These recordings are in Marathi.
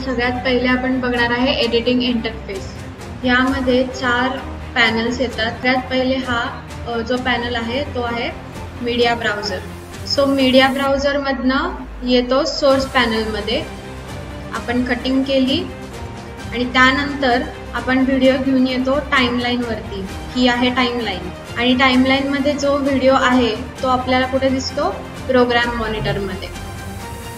सगळ्यात पहिले आपण बघणार आहे एडिटिंग इंटरफेस। यामध्ये 4 पॅनल्स येतात। सगळ्यात पहिले हा जो पॅनल आहे तो आहे media browser. So media browser मधनं येतो सोर्स पॅनल मध्ये। आपण कटिंग केली आणि त्यानंतर आपण व्हिडिओ घेऊन येतो टाइमलाइन वरती। ही आहे टाइमलाइन आणि टाइमलाइन मध्ये जो व्हिडिओ आहे तो आपल्याला कुठे दिसतो? प्रोग्राम मॉनिटर मध्ये।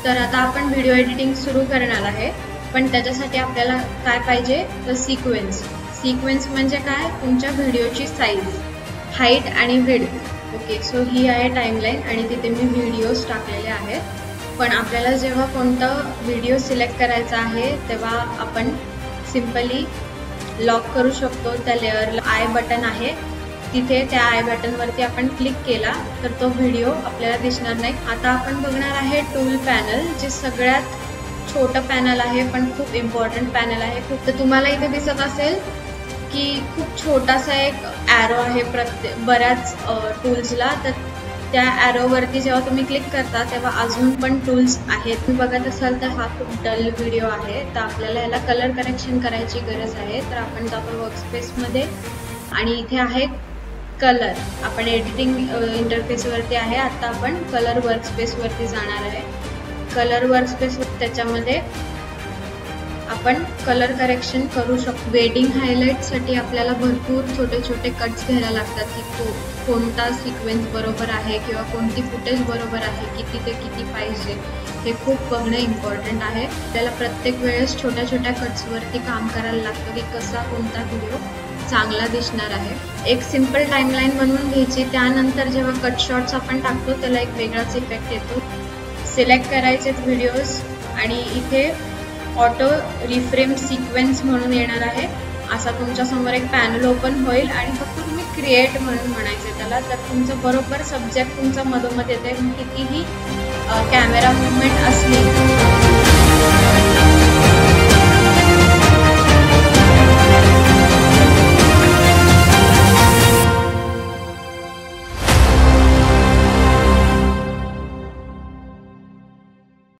तर आता आपण व्हिडिओ एडिटिंग सुरू करणार आहे, पण त्याच्यासाठी आपल्याला काय पाहिजे तर सिक्वेन्स। सिक्वेन्स म्हणजे काय? तुमच्या व्हिडिओची साईज, हाईट आणि विड्थ। ओके, सो ही आहे टाइमलाइन आणि तिथे मी व्हिडिओज टाकलेले आहेत। पण आपल्याला जेव्हा कोणता व्हिडिओ सिलेक्ट करायचा आहे तेव्हा आपण सिंपली लॉक करू शकतो। त्या लेअरला आय बटन आहे, तिथे त्या आय बटन वरती आपण क्लिक केला तर तो व्हिडिओ आपल्याला दिसणार नाही। आता आपण बघणार आहे टूल पॅनल, जे सगळ्यात छोटं पॅनल आहे पण खूप इम्पॉर्टंट पॅनल आहे। खूप तर तुम्हाला इथे दिसत असेल की खूप छोटासा एक ॲरो आहे बऱ्याच टूल्सला। तर त्या ॲरोवरती जेव्हा तुम्ही क्लिक करता तेव्हा अजून पण टूल्स आहेत। तुम्ही बघत असाल तर हा खूप डल व्हिडिओ आहे, तर आपल्याला याला कलर करेक्शन करायची गरज आहे। तर आपण जातो वर्कस्पेसमध्ये आणि इथे आहे कलर। आपण एडिटिंग इंटरफेसवरती आहे, आता आपण कलर वर्कस्पेसवरती जाणार आहे। कलर वर्कस्पेस त्याच्यामध्ये आपण कलर करेक्शन करू शकतो। वेडिंग हायलाइटसाठी आपल्याला भरपूर छोटे छोटे कट्स घ्यायला लागतात की कोणता सिक्वेन्स बरोबर आहे किंवा कोणती फुटेज बरोबर आहे, किती ते किती पाहिजे हे खूप बघणं इम्पॉर्टंट आहे। त्याला प्रत्येक वेळेस छोट्या छोट्या कट्सवरती काम करायला लागतं की कसा कोणता व्हिडिओ चांगला दिसणार आहे। एक सिंपल टाइमलाइन बनवून घ्यायची, त्यानंतर जेव्हा कट शॉट्स आपण टाकतो त्याला एक वेगळाच इफेक्ट येतो। सिलेक्ट करायचे व्हिडिओज आणि इथे ऑटो रिफ्रेम सिक्वेन्स म्हणून येणार आहे। असा तुमच्या समोर एक पॅनल ओपन होईल आणि फक्त तुम्ही क्रिएट म्हणून म्हणायचे त्याला, तर तुमचं बरोबर सब्जेक्ट तुमचा मधोमध येते। कितीही कॅमेरा मुवमेंट असली